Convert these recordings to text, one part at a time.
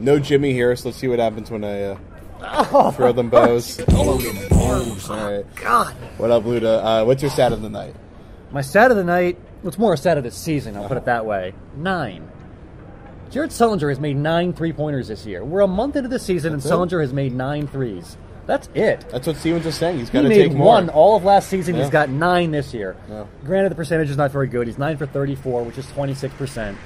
No Jimmy here, so let's see what happens when I throw them bows. All right. God. What up, Luda? What's your stat of the night? My stat of the night, well, it's more a stat of the season, I'll put it that way. 9. Jared Sullinger has made 9 3-pointers this year. We're a month into the season, and Sullinger has made 9 threes. That's it. That's what Stevens was saying. He's got to take more. He made 1 all of last season. Yeah. He's got 9 this year. Yeah. Granted, the percentage is not very good. He's 9 for 34, which is 26%.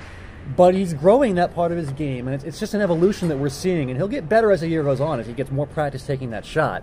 But he's growing that part of his game, and it's just an evolution that we're seeing. And he'll get better as the year goes on, as he gets more practice taking that shot.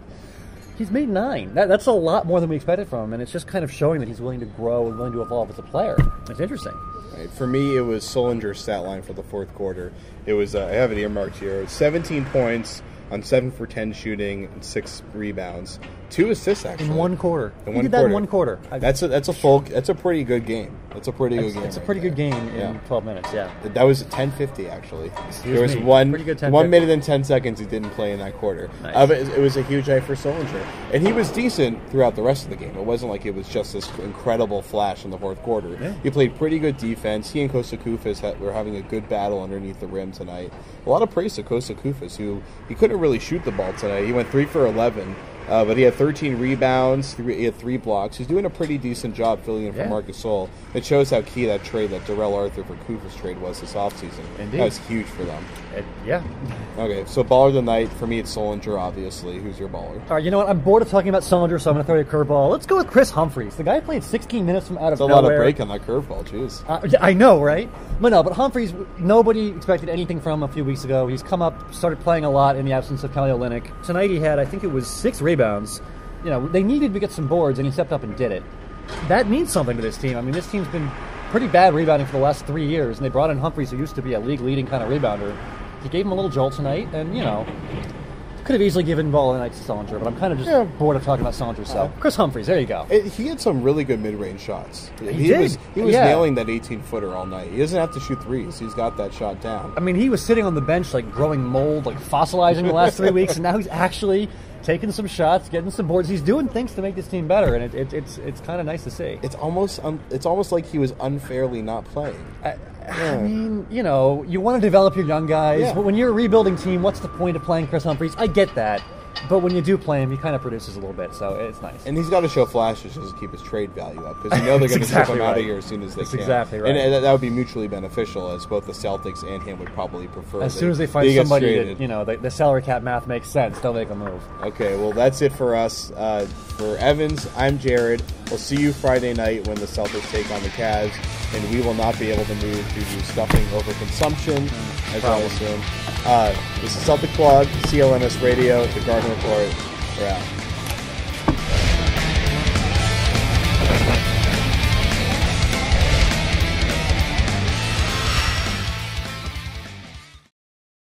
He's made 9. That's a lot more than we expected from him, and it's just kind of showing that he's willing to grow and willing to evolve as a player. It's interesting. Right. For me, it was Sullinger's stat line for the fourth quarter. It was, I have it earmarked here, 17 points on 7 for 10 shooting and 6 rebounds. 2 assists, actually. In one quarter. He did that in one quarter. That's a pretty good game. That's a pretty good game. It's a pretty good game in 12 minutes, yeah. That was 10:50, actually. There was me. one Pretty good 1 minute and 10 seconds he didn't play in that quarter. Nice. But it was a huge night for Sullinger. And he was decent throughout the rest of the game. It wasn't like it was just this incredible flash in the fourth quarter. Yeah. He played pretty good defense. He and Kosta Koufos were having a good battle underneath the rim tonight. A lot of praise to Kosta Koufos, who he couldn't really shoot the ball tonight. He went 3 for 11. But he had 13 rebounds. He had 3 blocks. He's doing a pretty decent job filling in for Marcus Gasol. It shows how key that trade, that Darrell Arthur for Koufos trade was this offseason. Indeed. That was huge for them. Yeah. Okay, so baller of the night, for me it's Sullinger, obviously. Who's your baller? All right, you know what? I'm bored of talking about Sullinger, so I'm going to throw you a curveball. Let's go with Kris Humphries. The guy played 16 minutes from out of nowhere. That's a lot of break on that curveball, jeez. I know, right? But Humphries, nobody expected anything from him a few weeks ago. He's come up, started playing a lot in the absence of Kelly Olynyk. Tonight he had, I think it was 6 rebounds. You know, they needed to get some boards, and he stepped up and did it. That means something to this team. I mean, this team's been pretty bad rebounding for the last 3 years, and they brought in Humphries, who used to be a league-leading kind of rebounder. He gave him a little jolt tonight, and, you know, could have easily given ball of the night to Sullinger, but I'm kind of just bored of talking about Sullinger. So, Kris Humphries, there you go. He had some really good mid-range shots. He was nailing that 18-footer all night. He doesn't have to shoot threes. He's got that shot down. I mean, he was sitting on the bench, like, growing mold, like, fossilizing the last 3 weeks, and now he's actually taking some shots, getting some boards. He's doing things to make this team better, and it's kind of nice to see. It's almost like he was unfairly not playing. I mean, you know, you want to develop your young guys, but when you're a rebuilding team, what's the point of playing Kris Humphries? I get that. But when you do play him, he kind of produces a little bit, so it's nice. And he's got to show flashes just to keep his trade value up, because you know they're going to ship him out of here as soon as they can. Exactly right. And that would be mutually beneficial, as both the Celtics and him would probably prefer. As soon as they find somebody that, you know, the salary cap math makes sense, they'll make a move. Okay, well, that's it for us. For Evans, I'm Jared. We'll see you Friday night when the Celtics take on the Cavs, and we will not be able to move due to stuffing overconsumption, as I assume. This is Celtic Blog, CLNS Radio, The Garden Report. We're out.